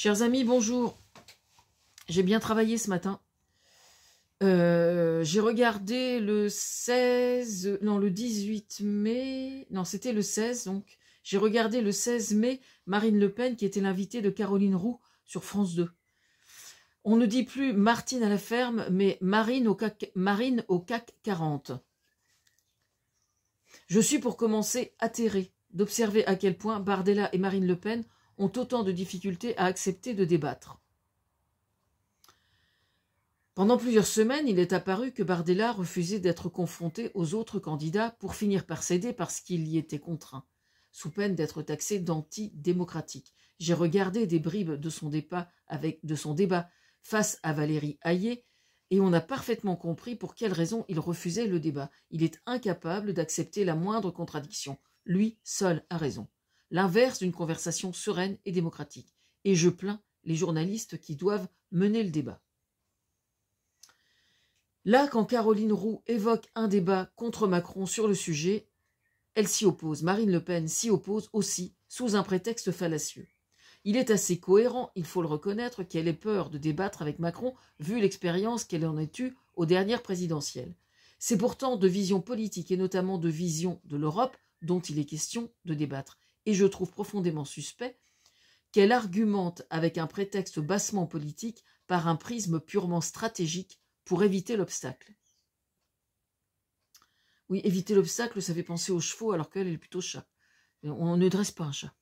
Chers amis, bonjour. J'ai bien travaillé ce matin. J'ai regardé le 16, non le 18 mai, non c'était le 16 donc. J'ai regardé le 16 mai Marine Le Pen qui était l'invitée de Caroline Roux sur France 2. On ne dit plus Martine à la ferme, mais Marine au CAC 40. Je suis pour commencer atterrée d'observer à quel point Bardella et Marine Le Pen ont autant de difficultés à accepter de débattre. Pendant plusieurs semaines, il est apparu que Bardella refusait d'être confronté aux autres candidats pour finir par céder parce qu'il y était contraint, sous peine d'être taxé d'anti-démocratique. J'ai regardé des bribes de son débat face à Valérie Hayé et on a parfaitement compris pour quelles raisons il refusait le débat. Il est incapable d'accepter la moindre contradiction. Lui seul a raison. L'inverse d'une conversation sereine et démocratique. Et je plains les journalistes qui doivent mener le débat. Là, quand Caroline Roux évoque un débat contre Macron sur le sujet, elle s'y oppose. Marine Le Pen s'y oppose aussi, sous un prétexte fallacieux. Il est assez cohérent, il faut le reconnaître, qu'elle ait peur de débattre avec Macron, vu l'expérience qu'elle en ait eue aux dernières présidentielles. C'est pourtant de vision politique et notamment de vision de l'Europe dont il est question de débattre. Et je trouve profondément suspect qu'elle argumente avec un prétexte bassement politique par un prisme purement stratégique pour éviter l'obstacle. Oui, éviter l'obstacle, ça fait penser aux chevaux alors qu'elle est plutôt chat. On ne dresse pas un chat.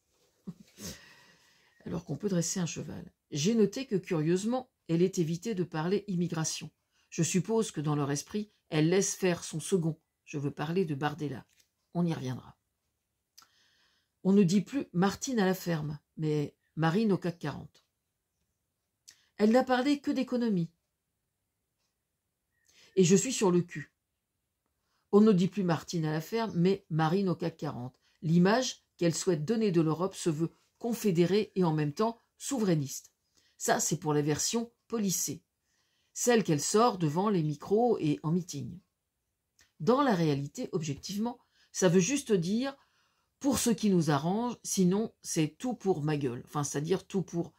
Alors qu'on peut dresser un cheval. J'ai noté que, curieusement, elle ait évité de parler immigration. Je suppose que dans leur esprit, elle laisse faire son second. Je veux parler de Bardella. On y reviendra. On ne dit plus Martine à la ferme, mais Marine au CAC 40. Elle n'a parlé que d'économie. Et je suis sur le cul. On ne dit plus Martine à la ferme, mais Marine au CAC 40. L'image qu'elle souhaite donner de l'Europe se veut confédérée et en même temps souverainiste. Ça, c'est pour la version policée, celle qu'elle sort devant les micros et en meeting. Dans la réalité, objectivement, ça veut juste dire pour ce qui nous arrange, sinon c'est tout pour ma gueule. Enfin, c'est-à-dire tout pour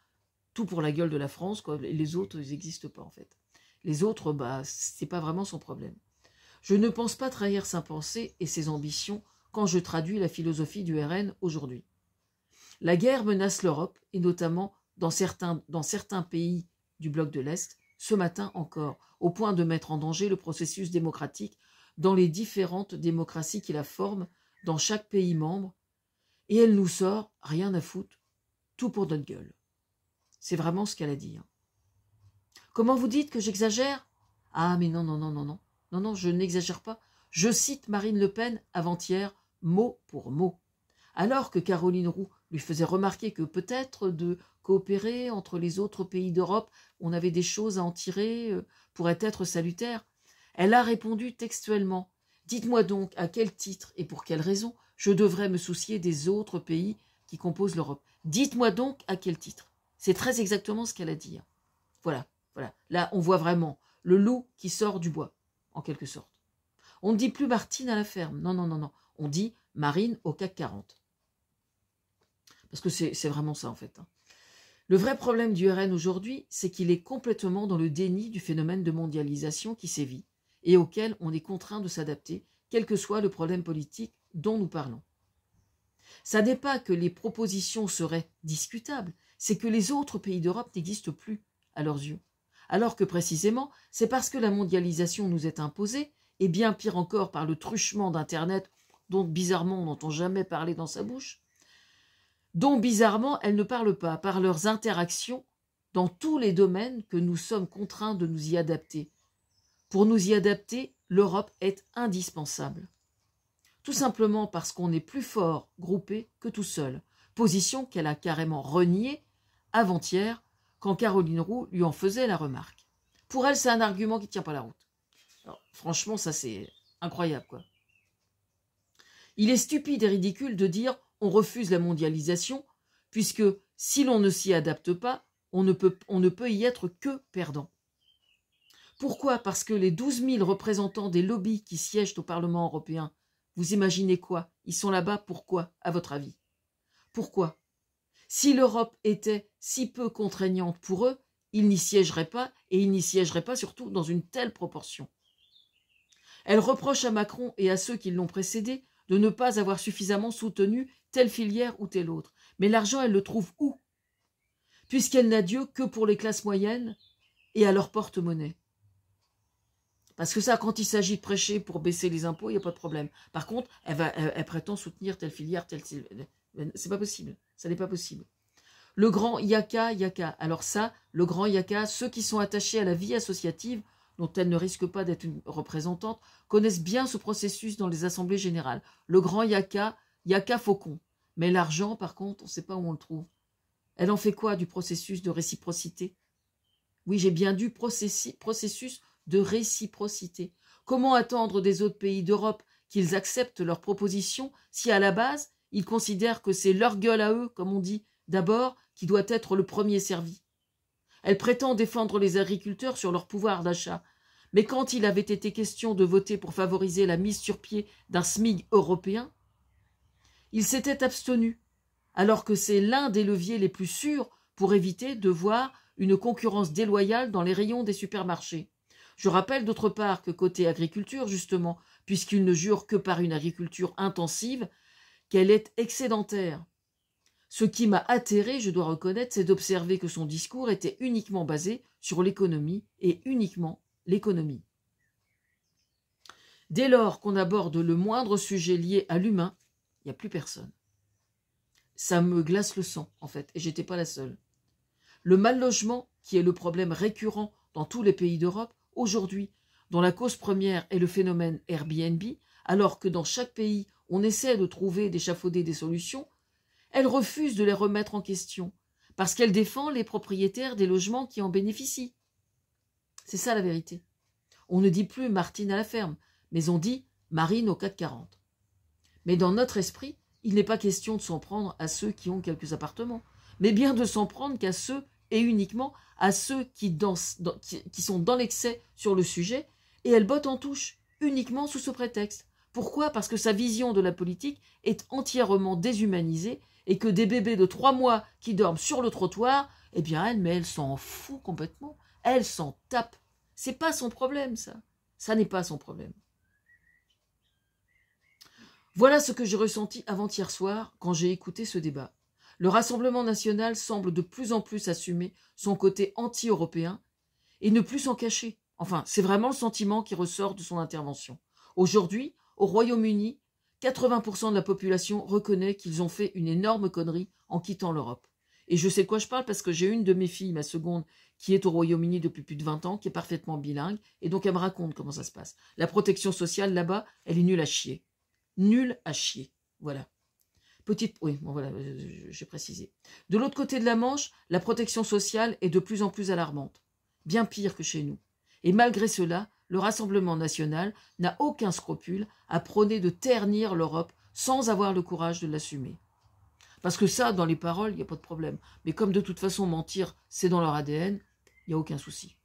la gueule de la France, quoi. Les autres, ils n'existent pas en fait. Les autres, c'est pas vraiment son problème. Je ne pense pas trahir sa pensée et ses ambitions quand je traduis la philosophie du RN aujourd'hui. La guerre menace l'Europe, et notamment dans certains pays du bloc de l'Est, ce matin encore, au point de mettre en danger le processus démocratique dans les différentes démocraties qui la forment, dans chaque pays membre, et elle nous sort, rien à foutre, tout pour notre gueule. C'est vraiment ce qu'elle a dit. Comment vous dites que j'exagère? Ah, mais non, je n'exagère pas. Je cite Marine Le Pen avant-hier, mot pour mot. Alors que Caroline Roux lui faisait remarquer que peut-être de coopérer entre les autres pays d'Europe, on avait des choses à en tirer, pourrait être salutaire, elle a répondu textuellement « Dites-moi donc à quel titre et pour quelle raison je devrais me soucier des autres pays qui composent l'Europe. Dites-moi donc à quel titre. » C'est très exactement ce qu'elle a dit. Voilà. Là, on voit vraiment le loup qui sort du bois, en quelque sorte. On ne dit plus Martine à la ferme. Non. On dit Marine au CAC 40. Parce que c'est vraiment ça, en fait. Le vrai problème du RN aujourd'hui, c'est qu'il est complètement dans le déni du phénomène de mondialisation qui sévit et auquel on est contraint de s'adapter, quel que soit le problème politique dont nous parlons. Ça n'est pas que les propositions seraient discutables, c'est que les autres pays d'Europe n'existent plus à leurs yeux. Alors que précisément, c'est parce que la mondialisation nous est imposée, et bien pire encore par le truchement d'Internet, dont bizarrement on n'entend jamais parler dans sa bouche, dont bizarrement elles ne parlent pas, par leurs interactions dans tous les domaines que nous sommes contraints de nous y adapter. Pour nous y adapter, l'Europe est indispensable. Tout simplement parce qu'on est plus fort groupé que tout seul, position qu'elle a carrément reniée avant-hier quand Caroline Roux lui en faisait la remarque. Pour elle, c'est un argument qui ne tient pas la route. Alors, franchement, ça c'est incroyable, quoi. Il est stupide et ridicule de dire on refuse la mondialisation, puisque si l'on ne s'y adapte pas, on ne peut y être que perdant. Pourquoi? Parce que les 12 000 représentants des lobbies qui siègent au Parlement européen, vous imaginez quoi? Ils sont là-bas pourquoi, à votre avis? Pourquoi? Si l'Europe était si peu contraignante pour eux, ils n'y siégeraient pas, et ils n'y siégeraient pas surtout dans une telle proportion. Elle reproche à Macron et à ceux qui l'ont précédé de ne pas avoir suffisamment soutenu telle filière ou telle autre. Mais l'argent, elle le trouve où? Puisqu'elle n'a Dieu que pour les classes moyennes et à leur porte-monnaie. Parce que ça, quand il s'agit de prêcher pour baisser les impôts, il n'y a pas de problème. Par contre, elle prétend soutenir telle filière, telle... C'est pas possible. Ça n'est pas possible. Le grand yaka. Alors ça, le grand yaka, ceux qui sont attachés à la vie associative, dont elle ne risque pas d'être une représentante, connaissent bien ce processus dans les assemblées générales. Le grand yaka faucon. Mais l'argent, par contre, on ne sait pas où on le trouve. Elle en fait quoi du processus de réciprocité? Oui, j'ai bien dit processus de réciprocité. Comment attendre des autres pays d'Europe qu'ils acceptent leurs propositions si à la base, ils considèrent que c'est leur gueule à eux, comme on dit, d'abord, qui doit être le premier servi? Elle prétend défendre les agriculteurs sur leur pouvoir d'achat. Mais quand il avait été question de voter pour favoriser la mise sur pied d'un SMIC européen, il s'était abstenu, alors que c'est l'un des leviers les plus sûrs pour éviter de voir une concurrence déloyale dans les rayons des supermarchés. Je rappelle d'autre part que côté agriculture, justement, puisqu'il ne jure que par une agriculture intensive, qu'elle est excédentaire. Ce qui m'a atterré, je dois reconnaître, c'est d'observer que son discours était uniquement basé sur l'économie et uniquement l'économie. Dès lors qu'on aborde le moindre sujet lié à l'humain, il n'y a plus personne. Ça me glace le sang, en fait, et j'étais pas la seule. Le mal-logement, qui est le problème récurrent dans tous les pays d'Europe, aujourd'hui, dont la cause première est le phénomène Airbnb, alors que dans chaque pays, on essaie de trouver, d'échafauder des solutions, elle refuse de les remettre en question, parce qu'elle défend les propriétaires des logements qui en bénéficient. C'est ça la vérité. On ne dit plus Martine à la ferme, mais on dit Marine au 440. Mais dans notre esprit, il n'est pas question de s'en prendre à ceux qui ont quelques appartements, mais bien de s'en prendre qu'à ceux, et uniquement à ceux qui sont dans l'excès sur le sujet, et elle botte en touche, uniquement sous ce prétexte. Pourquoi? Parce que sa vision de la politique est entièrement déshumanisée, et que des bébés de 3 mois qui dorment sur le trottoir, eh bien elle s'en fout complètement. Elle s'en tape. C'est pas son problème, ça. Ça n'est pas son problème. Voilà ce que j'ai ressenti avant-hier soir quand j'ai écouté ce débat. Le Rassemblement national semble de plus en plus assumer son côté anti-européen et ne plus s'en cacher. Enfin, c'est vraiment le sentiment qui ressort de son intervention. Aujourd'hui, au Royaume-Uni, 80% de la population reconnaît qu'ils ont fait une énorme connerie en quittant l'Europe. Et je sais de quoi je parle parce que j'ai une de mes filles, ma seconde, qui est au Royaume-Uni depuis plus de 20 ans, qui est parfaitement bilingue, et donc elle me raconte comment ça se passe. La protection sociale, là-bas, elle est nulle à chier. Nulle à chier. Voilà. Oui, bon voilà, j'ai précisé. De l'autre côté de la Manche, la protection sociale est de plus en plus alarmante. Bien pire que chez nous. Et malgré cela, le Rassemblement national n'a aucun scrupule à prôner de ternir l'Europe sans avoir le courage de l'assumer. Parce que ça, dans les paroles, il n'y a pas de problème. Mais comme de toute façon mentir, c'est dans leur ADN, il n'y a aucun souci.